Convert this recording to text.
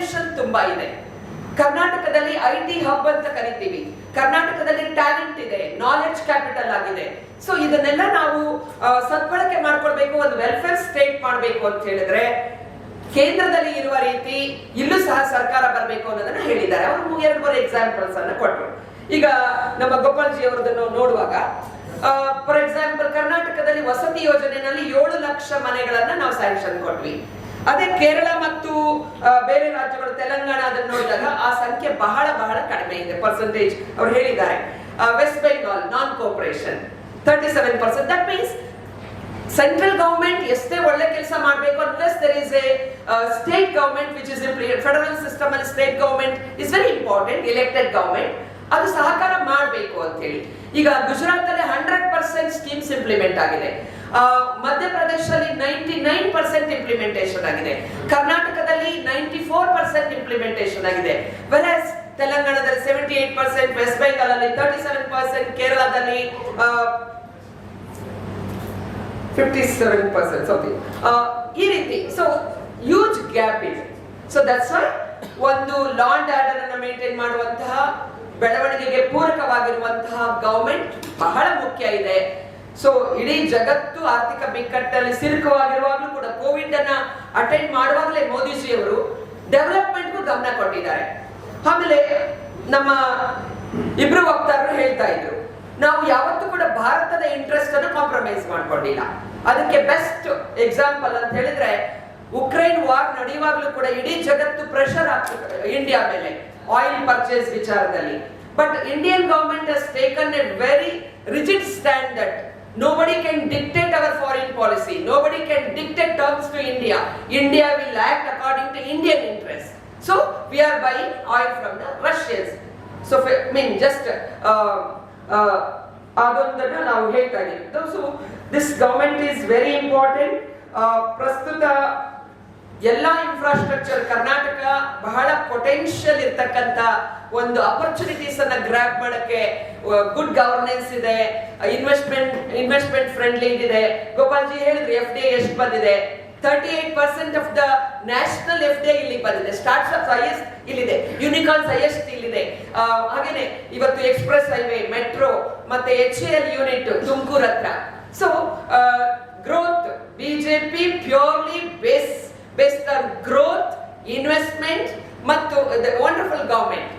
Potential ತುಂಬಾ ಇದೆ. ಕರ್ನಾಟಕದಲ್ಲಿ IT ಹಬ್ ಅಂತ ಕರಿತೀವಿ. ಕರ್ನಾಟಕದಲ್ಲಿ ಟ್ಯಾಲೆಂಟ್ ಇದೆ, ನಾಲೆಡ್ಜ್ ಕ್ಯಾಪಿಟಲ್ ಆಗಿದೆ. ಸೊ ಇದನ್ನೆಲ್ಲ ನಾವು ಸದ್ಬಳಕೆ ಮಾಡ್ಕೊಳ್ಬೇಕು, ಒಂದು ವೆಲ್ಫೇರ್ ಸ್ಟೇಟ್ ಮಾಡಬೇಕು ಅಂತ ಹೇಳಿದ್ರೆ ಕೇಂದ್ರದಲ್ಲಿ ಇರುವ ರೀತಿ ಇಲ್ಲೂ ಸಹ ಸರ್ಕಾರ ಬರಬೇಕು ಅನ್ನೋದನ್ನ ಹೇಳಿದ್ದಾರೆ. ಅವರು 2-3 ಎಕ್ಸಾಂಪಲ್ಸ್ ಅನ್ನ ಕೊಟ್ಟರು. ಈಗ ನಮ್ಮ ಗೋಪಾಲ್ಜಿ ಅವರದನ್ನು ನೋಡುವಾಗ ಫಾರ್ ಎಕ್ಸಾಂಪಲ್ ಕರ್ನಾಟಕದಲ್ಲಿ ವಸತಿ ಯೋಜನೆಯಲ್ಲಿ 7 ಲಕ್ಷ ಮನೆಗಳನ್ನ ನಾವು ಸ್ಯಾಂಕ್ಷನ್ ಕೊಟ್ವಿ. ಅದೇ ಕೇರಳ ಮತ್ತು ಬೇರೆ ರಾಜ್ಯಗಳು, ತೆಲಂಗಾಣ ಅದನ್ನು ನೋಡಿದಾಗ ಆ ಸಂಖ್ಯೆ ಬಹಳ ಬಹಳ ಕಡಿಮೆ ಇದೆ. ಪರ್ಸೆಂಟೇಜ್ ಅವರು ಹೇಳಿದ್ದಾರೆ. West Bengal non cooperation 37%. That means central government ಎಷ್ಟೇ ಒಳ್ಳೆ ಕೆಲಸ ಮಾಡಬೇಕು unless there is a state government which is federal system ಅಲ್ಲಿ state government is very important, elected government ಅದು ಸಹಕಾರ ಮಾಡಬೇಕು ಅಂತ ಹೇಳಿ. ಈಗ ಗುಜರಾತ್ ಅಲ್ಲಿ 100% ಸ್ಕೀಮ್ಸ್ ಇಂಪ್ಲಿಮೆಂಟ್ ಆಗಿದೆ. ಮಧ್ಯಪ್ರದೇಶದಲ್ಲಿ 99% ಇಂಪ್ಲಿಮೆಂಟೇಷನ್ ಆಗಿದೆ. ಕರ್ನಾಟಕದಲ್ಲಿ 94% ಇಂಪ್ಲಿಮೆಂಟೇಷನ್ ಆಗಿದೆ. ವೆರಸ್ ತೆಲಂಗಾಣದಲ್ಲಿ 78%, ವೆಸ್ಟ್ ಬೆಂಗಾಲ್ ಅಲ್ಲಿ 37%, ಕೇರಳದಲ್ಲಿ 57% ಸಮಥಿಂಗ್. ಈ ರೀತಿ ಸೊ ಹ್ಯೂಜ್ ಗ್ಯಾಪ್ ಇದೆ. ಸೊ ದಟ್ಸ್ ವೈ ಒಂದು ಲಾ ಅಂಡ್ ಆರ್ಡರ್ ಅನ್ನು ಮೇಂಟೈನ್ ಮಾಡುವಂತಹ, ಬೆಳವಣಿಗೆಗೆ ಪೂರಕವಾಗಿರುವಂತಹ ಗವರ್ಮೆಂಟ್ ಬಹಳ ಮುಖ್ಯ ಇದೆ. ಸೊ ಇಡೀ ಜಗತ್ತು ಆರ್ಥಿಕ ಬಿಕ್ಕಟ್ಟಲ್ಲಿ ಸಿಲುಕವಾಗಿರುವಾಗಲೂ ಕೂಡ ಕೋವಿಡ್ ಅನ್ನ ಅಟೆಂಡ್ ಮಾಡುವಾಗಲೇ ಮೋದಿಜಿ ಅವರು ಡೆವಲಪ್ಮೆಂಟ್ಗೂ ಗಮನ ಕೊಟ್ಟಿದ್ದಾರೆ. ಆಮೇಲೆ ನಮ್ಮ ಇಬ್ರು ವಕ್ತಾರರು ಹೇಳ್ತಾ ಇದ್ರು, ನಾವು ಯಾವತ್ತೂ ಕೂಡ ಭಾರತದ ಇಂಟ್ರೆಸ್ಟ್ ಅನ್ನು ಕಾಂಪ್ರಮೈಸ್ ಮಾಡ್ಕೊಂಡಿಲ್ಲ. ಅದಕ್ಕೆ ಬೆಸ್ಟ್ ಎಕ್ಸಾಂಪಲ್ ಅಂತ ಹೇಳಿದ್ರೆ ಉಕ್ರೇನ್ ವಾರ್ ನಡೆಯುವಾಗಲೂ ಕೂಡ ಇಡೀ ಜಗತ್ತು ಪ್ರೆಷರ್ ಆಗ್ತದೆ ಇಂಡಿಯಾ ಮೇಲೆ ಆಯಿಲ್ ಪರ್ಚೇಸ್ ವಿಚಾರದಲ್ಲಿ. ಬಟ್ ಇಂಡಿಯನ್ ಗವರ್ಮೆಂಟ್ ಹಸ್ taken A very rigid stand that nobody can dictate our foreign policy, nobody can dictate terms to India. India will act according to Indian interests. So we are buying oil from the Russians. So I mean just ಅದೊಂದನ್ನು ನಾವು ಹೇಳ್ತಾ ಇದ್ದೀವಿ. So this government is very important. ಪ್ರಸ್ತುತ ಎಲ್ಲ infrastructure Karnataka ಬಹಳ potential ಇರ್ತಕ್ಕಂಥ ಒಂದು opportunities ಅನ್ನ ಗ್ರಾಪ್ ಮಾಡಕ್ಕೆ ಗುಡ್ ಗವರ್ನೆನ್ಸ್ ಇದೆ, ಇನ್ವೆಸ್ಟ್ಮೆಂಟ್ ಫ್ರೆಂಡ್ಲಿ ಇದೆ. ಗೋಪಾಲ್ಜಿ ಹೇಳಿದ್ರು FDI ಎಷ್ಟು ಬಂದಿದೆ, 38% ಆಫ್ ದ ನ್ಯಾಷನಲ್ FDI ಇಲ್ಲಿ ಬಂದಿದೆ. ಸ್ಟಾರ್ಟ್ಅಪ್ಸ್ ಹೈಯೆಸ್ಟ್ ಇಲ್ಲಿದೆ, ಯೂನಿಕಾರ್ನ್ಸ್ ಹೈಯೆಸ್ಟ್ ಇಲ್ಲಿದೆ. ಹಾಗೇನೆ ಇವತ್ತು ಎಕ್ಸ್ಪ್ರೆಸ್ ಹೈವೇ, ಮೆಟ್ರೋ ಮತ್ತೆ HAL ಯೂನಿಟ್ ತುಮಕೂರು ಹತ್ರ. So growth BJP purely based on growth, investment ಮತ್ತು ವಂಡರ್ಫುಲ್ ಗವರ್ಮೆಂಟ್.